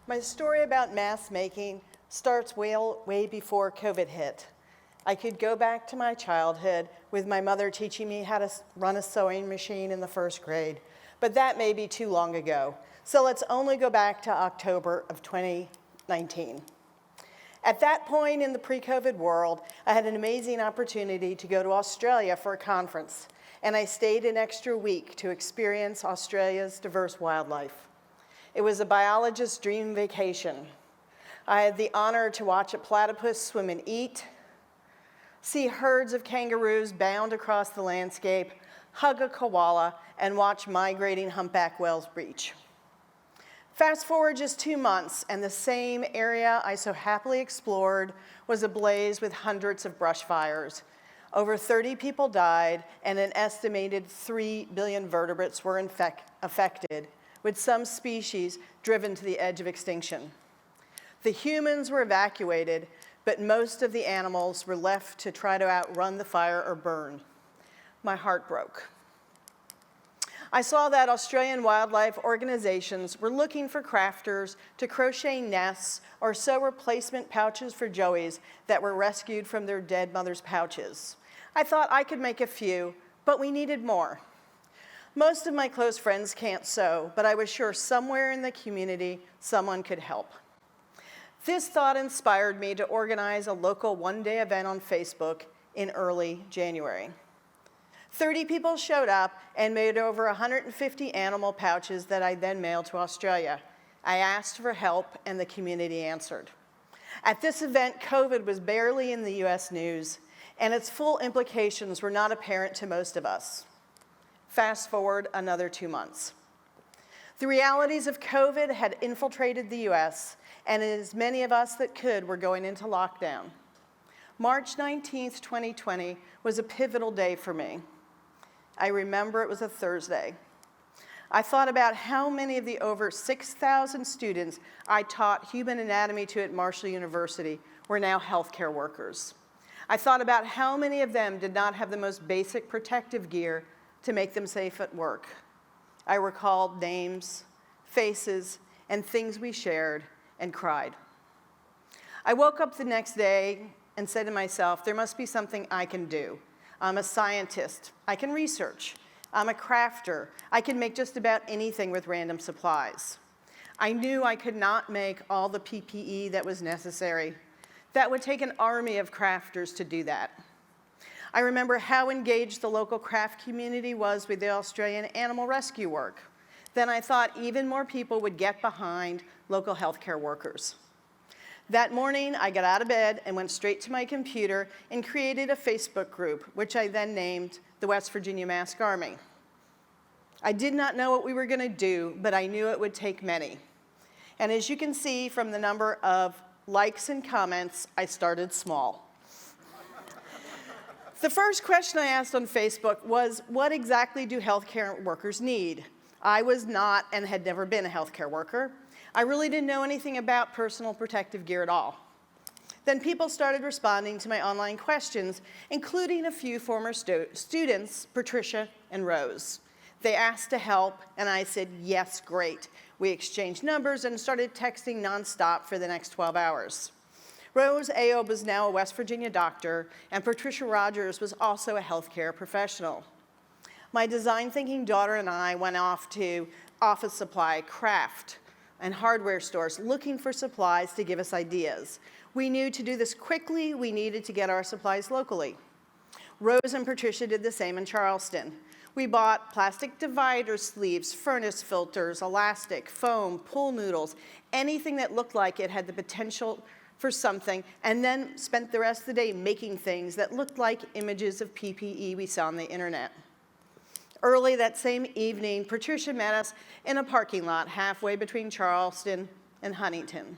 My story about mask making starts way before COVID hit. I could go back to my childhood with my mother teaching me how to run a sewing machine in the first grade, but that may be too long ago. So let's only go back to October of 2019. At that point in the pre-COVID world, I had an amazing opportunity to go to Australia for a conference, and I stayed an extra week to experience Australia's diverse wildlife. It was a biologist's dream vacation. I had the honor to watch a platypus swim and eat, see herds of kangaroos bound across the landscape, hug a koala, and watch migrating humpback whales breach. Fast forward just 2 months, and the same area I so happily explored was ablaze with hundreds of brush fires. Over 30 people died, and an estimated 3 billion vertebrates were affected, with some species driven to the edge of extinction. The humans were evacuated, but most of the animals were left to try to outrun the fire or burn. My heart broke. I saw that Australian wildlife organizations were looking for crafters to crochet nests or sew replacement pouches for joeys that were rescued from their dead mother's pouches. I thought I could make a few, but we needed more. Most of my close friends can't sew, but I was sure somewhere in the community someone could help. This thought inspired me to organize a local one-day event on Facebook in early January. 30 people showed up and made over 150 animal pouches that I then mailed to Australia. I asked for help, and the community answered. At this event, COVID was barely in the US news, and its full implications were not apparent to most of us. Fast forward another 2 months. The realities of COVID had infiltrated the US, and as many of us that could were going into lockdown. March 19th, 2020 was a pivotal day for me. I remember it was a Thursday. I thought about how many of the over 6,000 students I taught human anatomy to at Marshall University were now healthcare workers. I thought about how many of them did not have the most basic protective gear to make them safe at work. I recalled names, faces, and things we shared and cried. I woke up the next day and said to myself, there must be something I can do. I'm a scientist. I can research. I'm a crafter. I can make just about anything with random supplies. I knew I could not make all the PPE that was necessary. That would take an army of crafters to do that. I remember how engaged the local craft community was with the Australian animal rescue work. Then I thought even more people would get behind local healthcare workers. That morning, I got out of bed and went straight to my computer and created a Facebook group, which I then named the West Virginia Mask Army. I did not know what we were going to do, but I knew it would take many. And as you can see from the number of likes and comments, I started small. The first question I asked on Facebook was, what exactly do healthcare workers need? I was not and had never been a healthcare worker. I really didn't know anything about personal protective gear at all. Then people started responding to my online questions, including a few former students, Patricia and Rose. They asked to help, and I said, yes, great. We exchanged numbers and started texting nonstop for the next 12 hours. Rose Ayob is now a West Virginia doctor, and Patricia Rogers was also a healthcare professional. My design-thinking daughter and I went off to office supply, craft, and hardware stores looking for supplies to give us ideas. We knew to do this quickly, we needed to get our supplies locally. Rose and Patricia did the same in Charleston. We bought plastic divider sleeves, furnace filters, elastic, foam, pool noodles, anything that looked like it had the potential for something, and then spent the rest of the day making things that looked like images of PPE we saw on the internet. Early that same evening, Patricia met us in a parking lot halfway between Charleston and Huntington.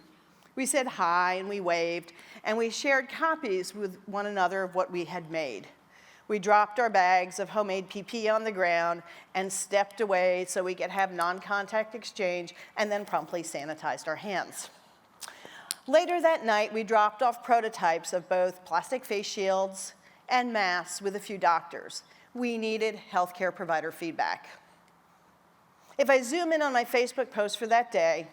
We said hi and we waved, and we shared copies with one another of what we had made. We dropped our bags of homemade PPE on the ground and stepped away so we could have non-contact exchange, and then promptly sanitized our hands. Later that night, we dropped off prototypes of both plastic face shields and masks with a few doctors. We needed healthcare provider feedback. If I zoom in on my Facebook post for that day,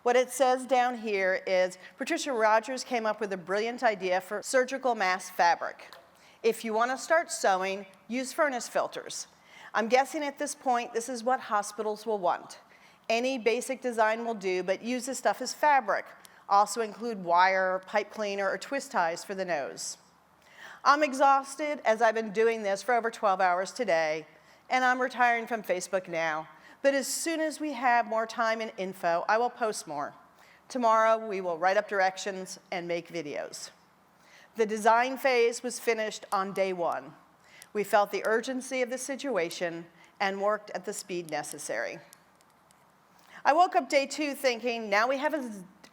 What it says down here is, Patricia Rogers came up with a brilliant idea for surgical mask fabric. If you want to start sewing, use furnace filters. I'm guessing at this point this is what hospitals will want. Any basic design will do, but use this stuff as fabric. Also include wire, pipe cleaner, or twist ties for the nose. I'm exhausted as I've been doing this for over 12 hours today, and I'm retiring from Facebook now. But as soon as we have more time and info, I will post more. Tomorrow, we will write up directions and make videos. The design phase was finished on day 1. We felt the urgency of the situation and worked at the speed necessary. I woke up day 2 thinking, now we have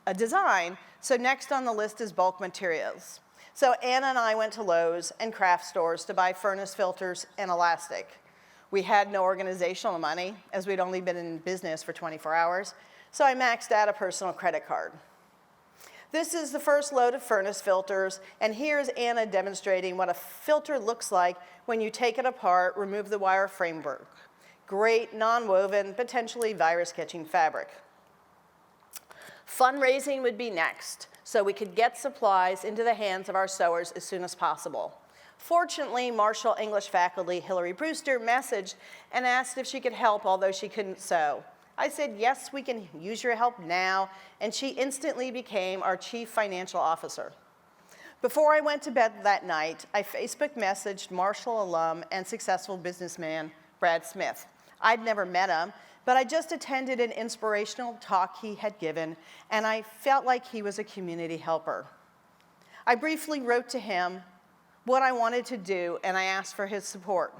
a design, so next on the list is bulk materials. So Anna and I went to Lowe's and craft stores to buy furnace filters and elastic. We had no organizational money, as we'd only been in business for 24 hours, so I maxed out a personal credit card. This is the first load of furnace filters, and here's Anna demonstrating what a filter looks like when you take it apart, remove the wire framework. Great, non-woven, potentially virus-catching fabric. Fundraising would be next, so we could get supplies into the hands of our sewers as soon as possible. Fortunately, Marshall English faculty Hillary Brewster messaged and asked if she could help, although she couldn't sew. I said, yes, we can use your help now, and she instantly became our chief financial officer. Before I went to bed that night, I Facebook messaged Marshall alum and successful businessman Brad Smith. I'd never met him, but I just attended an inspirational talk he had given, and I felt like he was a community helper. I briefly wrote to him what I wanted to do, and I asked for his support.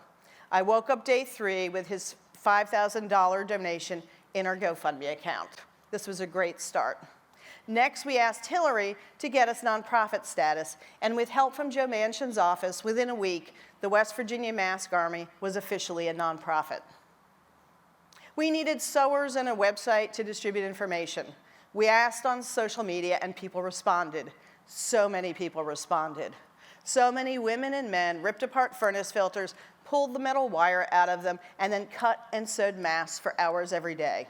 I woke up day 3 with his $5,000 donation in our GoFundMe account. This was a great start. Next, we asked Hillary to get us nonprofit status, and with help from Joe Manchin's office, within a week, the West Virginia Mask Army was officially a nonprofit. We needed sewers and a website to distribute information. We asked on social media, and people responded. So many people responded. So many women and men ripped apart furnace filters, pulled the metal wire out of them, and then cut and sewed masks for hours every day.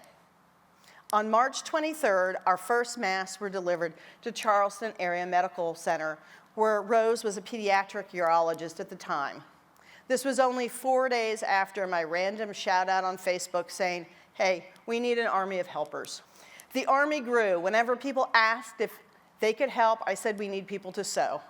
On March 23rd, our first masks were delivered to Charleston Area Medical Center, where Rose was a pediatric urologist at the time. This was only 4 days after my random shout out on Facebook saying, hey, we need an army of helpers. The army grew. Whenever people asked if they could help, I said we need people to sew.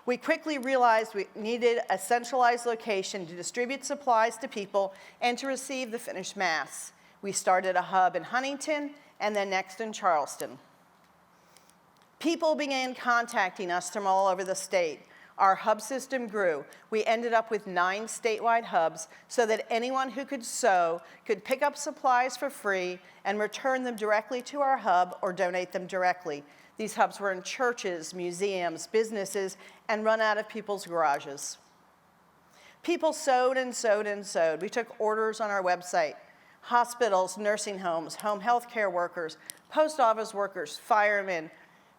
We quickly realized we needed a centralized location to distribute supplies to people and to receive the finished masks. We started a hub in Huntington and then next in Charleston. People began contacting us from all over the state. Our hub system grew. We ended up with 9 statewide hubs so that anyone who could sew could pick up supplies for free and return them directly to our hub or donate them directly. These hubs were in churches, museums, businesses, and run out of people's garages. People sewed and sewed and sewed. We took orders on our website. Hospitals, nursing homes, home health care workers, post office workers, firemen,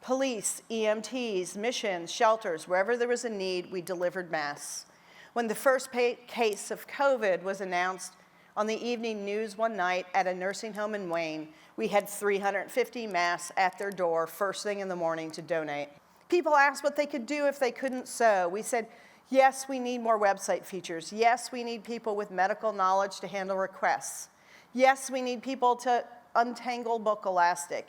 police, EMTs, missions, shelters, wherever there was a need, we delivered masks. When the first case of COVID was announced on the evening news one night at a nursing home in Wayne, we had 350 masks at their door first thing in the morning to donate. People asked what they could do if they couldn't sew. We said, yes, we need more website features. Yes, we need people with medical knowledge to handle requests. Yes, we need people to untangle book elastic.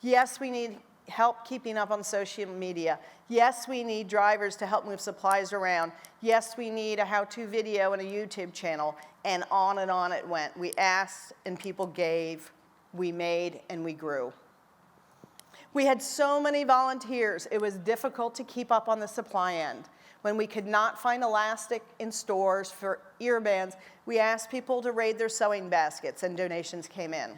Yes, we need help keeping up on social media. Yes, we need drivers to help move supplies around. Yes, we need a how-to video and a YouTube channel, and on it went. We asked and people gave, we made and we grew. We had so many volunteers, it was difficult to keep up on the supply end. When we could not find elastic in stores for earbands, we asked people to raid their sewing baskets and donations came in.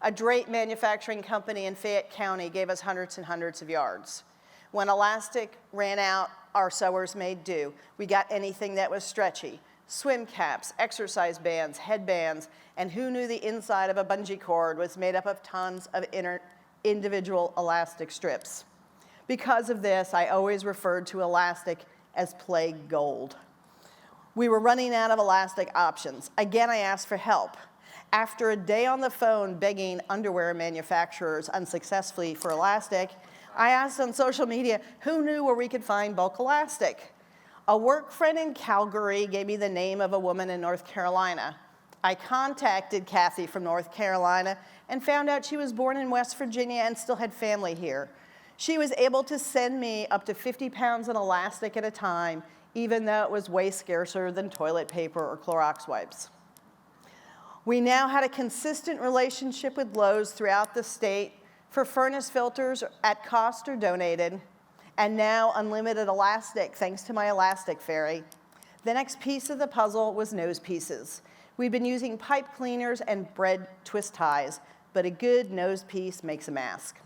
A drape manufacturing company in Fayette County gave us hundreds and hundreds of yards. When elastic ran out, our sewers made do. We got anything that was stretchy. Swim caps, exercise bands, headbands, and who knew the inside of a bungee cord was made up of tons of individual elastic strips. Because of this, I always referred to elastic as plague gold. We were running out of elastic options. Again, I asked for help. After a day on the phone begging underwear manufacturers unsuccessfully for elastic, I asked on social media who knew where we could find bulk elastic. A work friend in Calgary gave me the name of a woman in North Carolina. I contacted Kathy from North Carolina and found out she was born in West Virginia and still had family here. She was able to send me up to 50 pounds of elastic at a time, even though it was way scarcer than toilet paper or Clorox wipes. We now had a consistent relationship with Lowe's throughout the state for furnace filters at cost or donated, and now unlimited elastic thanks to my elastic fairy. The next piece of the puzzle was nose pieces. We've been using pipe cleaners and bread twist ties, but a good nose piece makes a mask.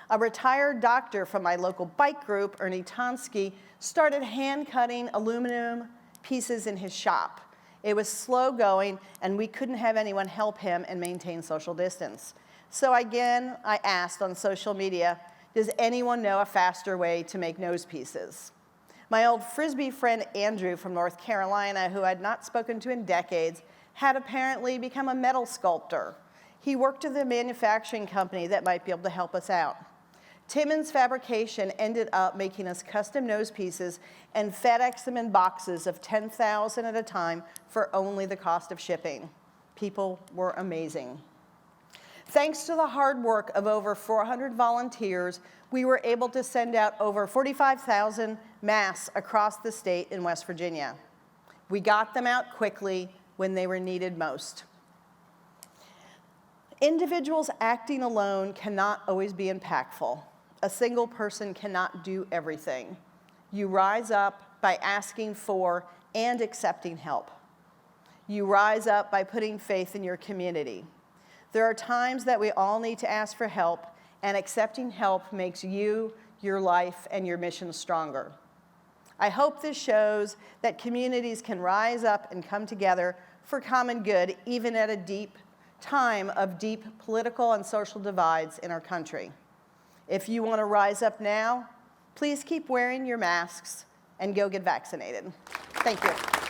A retired doctor from my local bike group, Ernie Tonsky, started hand-cutting aluminum pieces in his shop. It was slow going, and we couldn't have anyone help him and maintain social distance. So again, I asked on social media, does anyone know a faster way to make nose pieces? My old Frisbee friend Andrew from North Carolina, who I'd not spoken to in decades, had apparently become a metal sculptor. He worked at a manufacturing company that might be able to help us out. Timmons Fabrication ended up making us custom nose pieces and FedEx them in boxes of 10,000 at a time for only the cost of shipping. People were amazing. Thanks to the hard work of over 400 volunteers, we were able to send out over 45,000 masks across the state in West Virginia. We got them out quickly when they were needed most. Individuals acting alone cannot always be impactful. A single person cannot do everything. You rise up by asking for and accepting help. You rise up by putting faith in your community. There are times that we all need to ask for help, and accepting help makes you, your life, and your mission stronger. I hope this shows that communities can rise up and come together for common good, even at a time of deep political and social divides in our country. If you want to rise up now, please keep wearing your masks and go get vaccinated. Thank you.